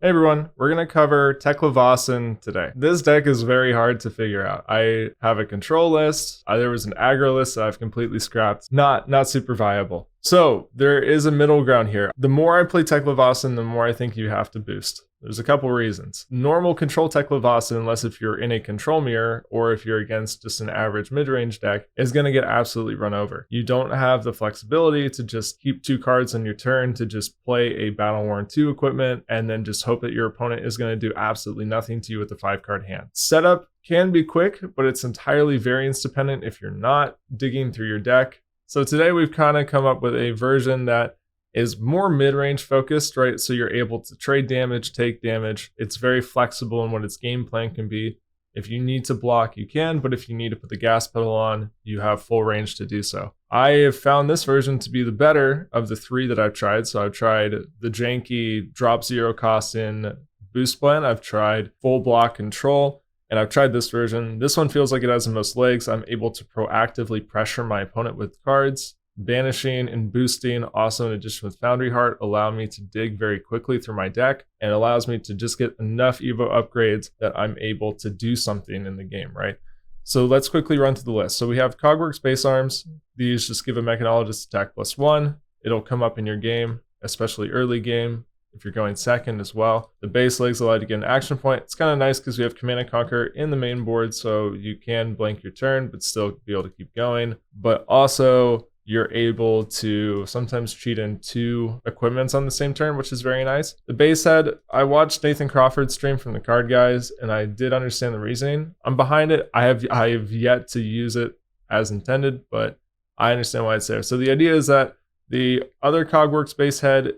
Hey everyone, we're going to cover Teklovossen today. This deck is very hard to figure out. I have a control list, there was an aggro list that I've completely scrapped. Not super viable. So there is a middle ground here. The more I play Teklovossen, the more I think you have to boost. There's a couple reasons. Normal control Teklovossen, unless if you're in a control mirror or if you're against just an average mid-range deck, is going to get absolutely run over. You don't have the flexibility to just keep 2 cards on your turn to just play a Battle Worn 2 equipment and then just hope that your opponent is going to do absolutely nothing to you with a 5-card hand. Setup can be quick, but it's entirely variance dependent if you're not digging through your deck. So today we've kind of come up with a version that is more mid-range focused, right? So you're able to trade damage, take damage. It's very flexible in what its game plan can be. If you need to block, you can, but if you need to put the gas pedal on, you have full range to do so. I have found this version to be the better of the 3 that I've tried. So I've tried the janky drop 0 cost in boost blend. I've tried full block control, and I've tried this version. This one feels like it has the most legs. I'm able to proactively pressure my opponent with cards. Banishing and boosting, also in addition with Foundry Heart, allow me to dig very quickly through my deck and allows me to just get enough Evo upgrades that I'm able to do something in the game, right? So let's quickly run through the list. So we have Cogworks base arms. These just give a mechanologist attack +1. It'll come up in your game, especially early game, if you're going second as well. The base legs allow you to get an action point. It's kind of nice because we have Command and Conquer in the main board, so you can blank your turn, but still be able to keep going. But also, you're able to sometimes cheat in 2 equipments on the same turn, which is very nice. The base head, I watched Nathan Crawford's stream from the Card Guys, and I did understand the reasoning. I'm behind it. I have yet to use it as intended, but I understand why it's there. So the idea is that the other Cogworks base head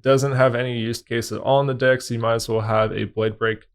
doesn't have any use case at all in the deck, so you might as well have a Blade Break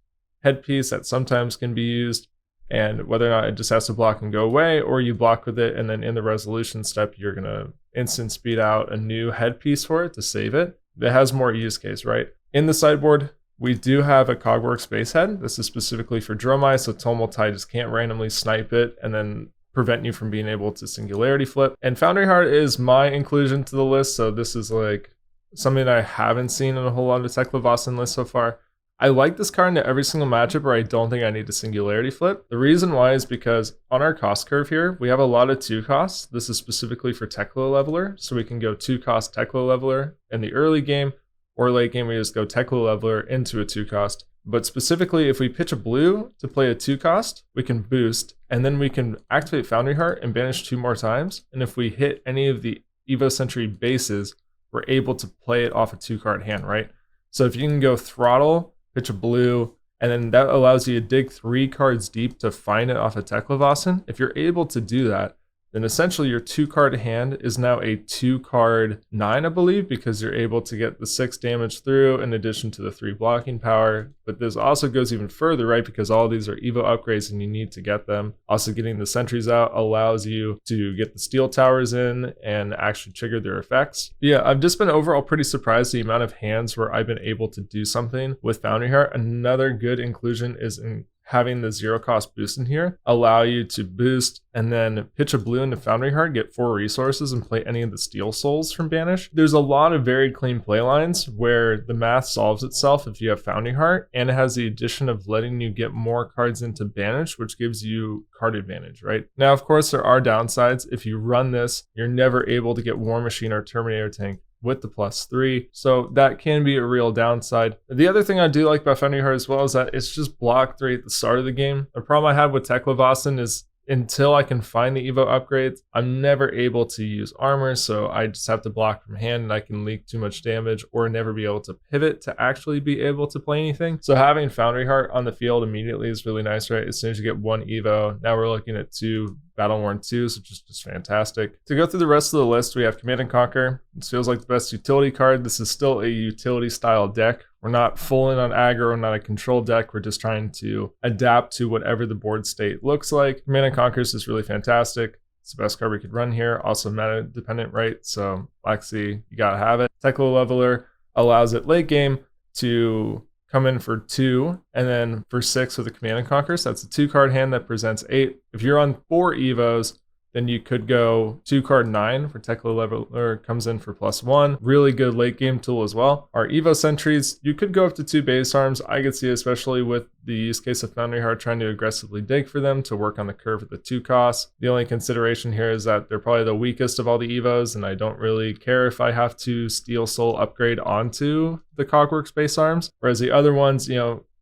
headpiece that sometimes can be used. And whether or not it just has to block and go away, or you block with it, and then in the resolution step, you're going to instant speed out a new headpiece for it to save it. It has more use case, right? In the sideboard, we do have a Cogworks base head. This is specifically for Dromai, so Tumultide just can't randomly snipe it and then prevent you from being able to Singularity Flip. And Foundry Heart is my inclusion to the list, so this is like something that I haven't seen in a whole lot of Teklovossen lists so far. I like this card in every single matchup where I don't think I need to Singularity Flip. The reason why is because on our cost curve here, we have a lot of 2 costs. This is specifically for Teklo Leveler, so we can go 2 cost Teklo Leveler in the early game, or late game we just go Teklo Leveler into a 2 cost. But specifically, if we pitch a blue to play a 2 cost, we can boost, and then we can activate Foundry Heart and banish 2 more times. And if we hit any of the Evo Sentry bases, we're able to play it off a 2-card hand, right? So if you can go Throttle, pitch a blue, and then that allows you to dig 3 cards deep to find it off a Teklovossen. If you're able to do that, then essentially your 2-card hand is now a 2-card 9, I believe, because you're able to get the 6 damage through in addition to the 3 blocking power. But this also goes even further, right? Because all these are Evo upgrades and you need to get them. Also, getting the sentries out allows you to get the steel towers in and actually trigger their effects. Yeah, I've just been overall pretty surprised the amount of hands where I've been able to do something with Foundry Heart. Another good inclusion is in having the 0 cost boost in here, allow you to boost and then pitch a blue into Foundry Heart, get 4 resources and play any of the Steel Souls from Banish. There's a lot of very clean play lines where the math solves itself if you have Foundry Heart, and it has the addition of letting you get more cards into Banish, which gives you card advantage, right? Now, of course, there are downsides. If you run this, you're never able to get War Machine or Terminator Tank with the +3, so that can be a real downside. The other thing I do like about Foundry Heart as well is that it's just block 3 at the start of the game. The problem I have with Teklovossen is until I can find the Evo upgrades, I'm never able to use armor, so I just have to block from hand and I can leak too much damage or never be able to pivot to actually be able to play anything. So having Foundry Heart on the field immediately is really nice, right? As soon as you get 1 Evo, now we're looking at 2 Battle Worn 2s, which is just fantastic. To go through the rest of the list, we have Command and Conquer. This feels like the best utility card. This is still a utility style deck. We're not full in on aggro, we're not a control deck. We're just trying to adapt to whatever the board state looks like. Command and Conquer is just really fantastic. It's the best card we could run here. Also meta dependent, right? So Lexi, you gotta have it. Teklo Leveler allows it late game to come in for 2 and then for 6 with a Command and Conquer. So that's a 2-card hand that presents 8. If you're on 4 Evos, then you could go 2 card 9 for Teklovossen comes in for +1. Really good late game tool as well. Our Evo Sentries, you could go up to 2 base arms. I could see, especially with the use case of Foundry Heart, trying to aggressively dig for them to work on the curve at the 2 costs. The only consideration here is that they're probably the weakest of all the Evos, and I don't really care if I have to Steel Soul upgrade onto the Cogworks base arms. Whereas the other ones,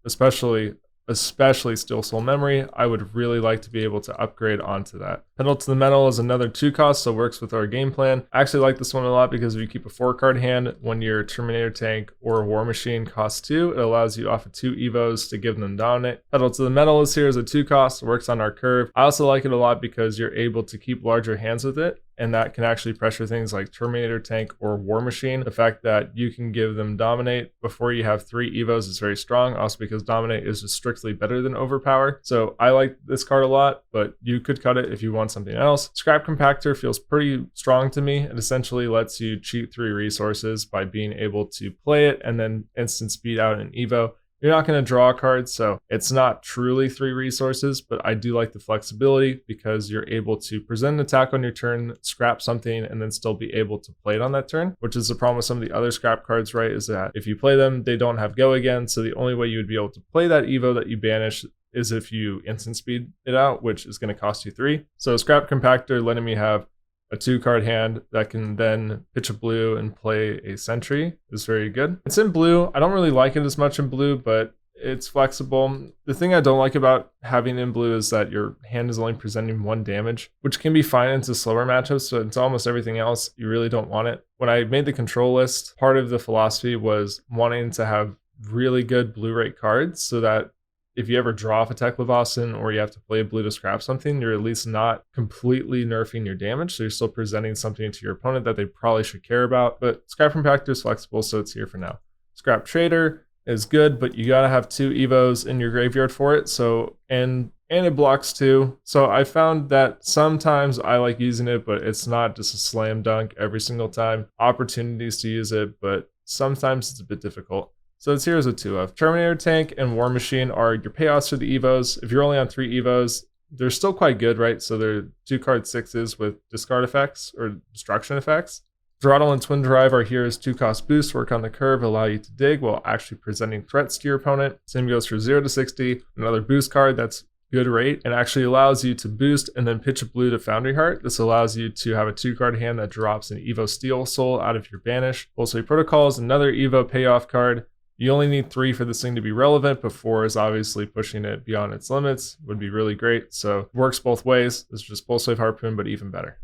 especially Steel Soul Memory, I would really like to be able to upgrade onto that. Pedal to the Metal is another 2 cost, so works with our game plan. I actually like this one a lot because if you keep a 4 card hand when your Terminator Tank or War Machine costs 2, it allows you off of 2 Evos to give them Dominate. Pedal to the Metal is here as a 2 cost, works on our curve. I also like it a lot because you're able to keep larger hands with it, and that can actually pressure things like Terminator Tank or War Machine. The fact that you can give them Dominate before you have 3 Evos is very strong, also because Dominate is just strictly better than Overpower. So I like this card a lot, but you could cut it if you want something else. Scrap Compactor feels pretty strong to me. It essentially lets you cheat 3 resources by being able to play it and then instant speed out an Evo. You're not going to draw a card, so it's not truly 3 resources, but I do like the flexibility because you're able to present an attack on your turn, scrap something, and then still be able to play it on that turn, which is the problem with some of the other scrap cards, right? Is that if you play them, they don't have go again, so the only way you would be able to play that Evo that you banish is if you instant speed it out, which is going to cost you 3. So Scrap Compactor letting me have a 2 card hand that can then pitch a blue and play a sentry is very good. It's in blue. I don't really like it as much in blue, but it's flexible. The thing I don't like about having in blue is that your hand is only presenting 1 damage, which can be fine into slower matchups, so it's almost everything else. You really don't want it. When I made the control list, part of the philosophy was wanting to have really good blue rate cards so that if you ever draw off a Teklovossen or you have to play a blue to scrap something, you're at least not completely nerfing your damage. So you're still presenting something to your opponent that they probably should care about. But Scrap Compactor is flexible, so it's here for now. Scrap Trader is good, but you gotta have 2 Evos in your graveyard for it. So, and it blocks 2. So I found that sometimes I like using it, but it's not just a slam dunk every single time. Opportunities to use it, but sometimes it's a bit difficult. So it's here as a 2 of. Terminator Tank and War Machine are your payoffs for the Evos. If you're only on 3 Evos, they're still quite good, right? So they're 2 card 6s with discard effects or destruction effects. Throttle and Twin Drive are here as 2 cost boosts, work on the curve, allow you to dig while actually presenting threats to your opponent. Same goes for 0 to 60, another boost card that's good rate and actually allows you to boost and then pitch a blue to Foundry Heart. This allows you to have a 2 card hand that drops an Evo Steel Soul out of your banish. Also, Protocol is another Evo payoff card. You only need 3 for this thing to be relevant, but 4 is obviously pushing it beyond its limits. Would be really great. So it works both ways. This is just Pulse Wave Harpoon, but even better.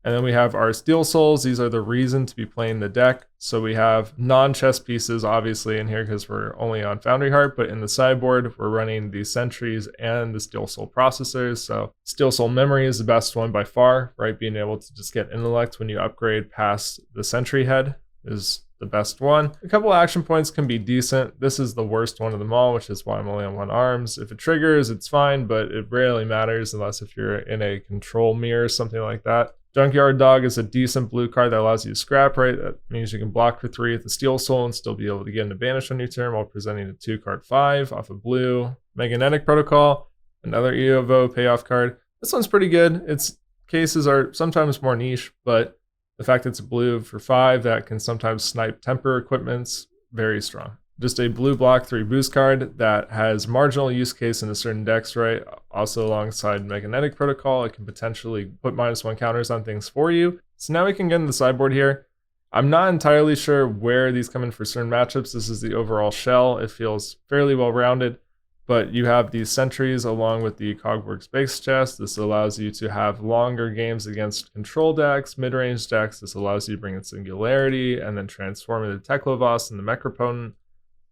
And then we have our Steel Souls. These are the reason to be playing the deck. So we have non-chess pieces, obviously, in here because we're only on Foundry Heart, but in the sideboard, we're running the Sentries and the Steel Soul processors. So Steel Soul Memory is the best one by far, right? Being able to just get Intellect when you upgrade past the Sentry head is the best one. A couple of action points can be decent. This is the worst one of them all, which is why I'm only on 1 arms. If it triggers, it's fine, but it rarely matters unless if you're in a control mirror, something like that. Junkyard Dog is a decent blue card that allows you to scrap, right? That means you can block for 3 with the Steel Soul and still be able to get into Banish on your turn while presenting a 2 card 5 off of blue. Magnetic Protocol, another Evo payoff card. This one's pretty good. Its cases are sometimes more niche, but the fact that it's blue for 5 that can sometimes snipe temper equipment's very strong. Just a blue block 3 boost card that has marginal use case in certain decks, right? Also alongside Magnetic Protocol, it can potentially put -1 counters on things for you. So now we can get in the sideboard here. I'm not entirely sure where these come in for certain matchups. This is the overall shell. It feels fairly well rounded. But you have these Sentries along with the Cogworks base chest. This allows you to have longer games against control decks, mid-range decks. This allows you to bring in Singularity and then transform into Teklovossen and the Mecropotent.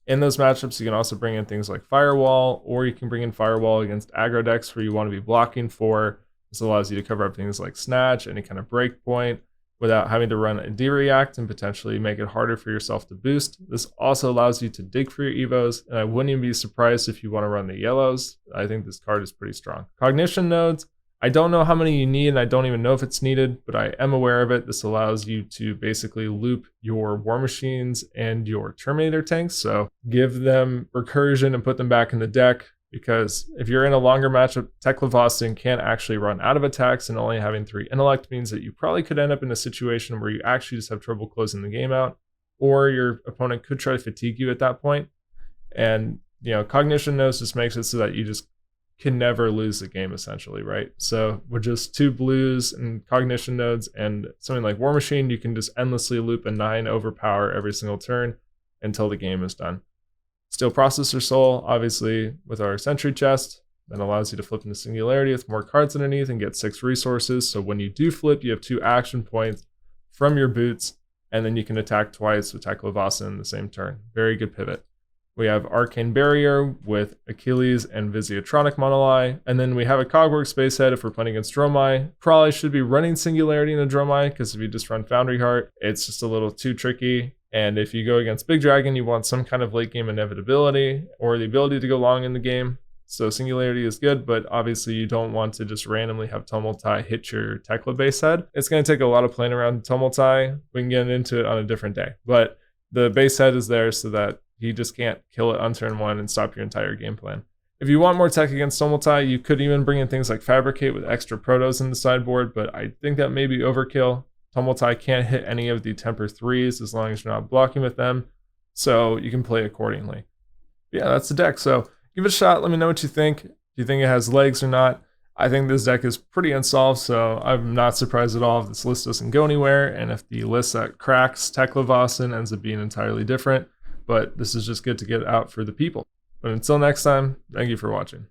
In those matchups, you can also bring in things like Firewall, or you can bring in Firewall against aggro decks where you want to be blocking for. This allows you to cover up things like Snatch, any kind of breakpoint, without having to run a D-React and potentially make it harder for yourself to boost. This also allows you to dig for your Evos, and I wouldn't even be surprised if you want to run the yellows. I think this card is pretty strong. Cognition nodes, I don't know how many you need, and I don't even know if it's needed, but I am aware of it. This allows you to basically loop your War Machines and your Terminator tanks, so give them recursion and put them back in the deck. because if you're in a longer matchup, Teklovossen can't actually run out of attacks, and only having 3 intellect means that you probably could end up in a situation where you actually just have trouble closing the game out, or your opponent could try to fatigue you at that point. And cognition nodes just makes it so that you just can never lose the game, essentially, right? So with just 2 blues and cognition nodes and something like War Machine, you can just endlessly loop a 9 overpower every single turn until the game is done. Steel Processor Soul, obviously, with our Sentry Chest, that allows you to flip into Singularity with more cards underneath and get 6 resources. So when you do flip, you have 2 action points from your boots, and then you can attack twice with Teklovossen in the same turn. Very good pivot. We have Arcane Barrier with Achilles and Visiatronic Monolai. And then we have a Cogwork Space Head if we're playing against Dromai. Probably should be running Singularity in a Dromai, because if you just run Foundry Heart, it's just a little too tricky. And if you go against Big Dragon, you want some kind of late game inevitability or the ability to go long in the game. So Singularity is good, but obviously you don't want to just randomly have Tumultai hit your Tekla base head. It's going to take a lot of playing around Tumultai. We can get into it on a different day. But the base head is there so that you just can't kill it on turn 1 and stop your entire game plan. If you want more tech against Tumultai, you could even bring in things like Fabricate with extra protos in the sideboard, but I think that may be overkill. Tumultai can't hit any of the temper 3s as long as you're not blocking with them, so you can play accordingly. Yeah, that's the deck. So give it a shot. Let me know what you think. Do you think it has legs or not? I think this deck is pretty unsolved, so I'm not surprised at all if this list doesn't go anywhere, and if the list that cracks Teklovossen ends up being entirely different. But this is just good to get out for the people. But until next time, thank you for watching.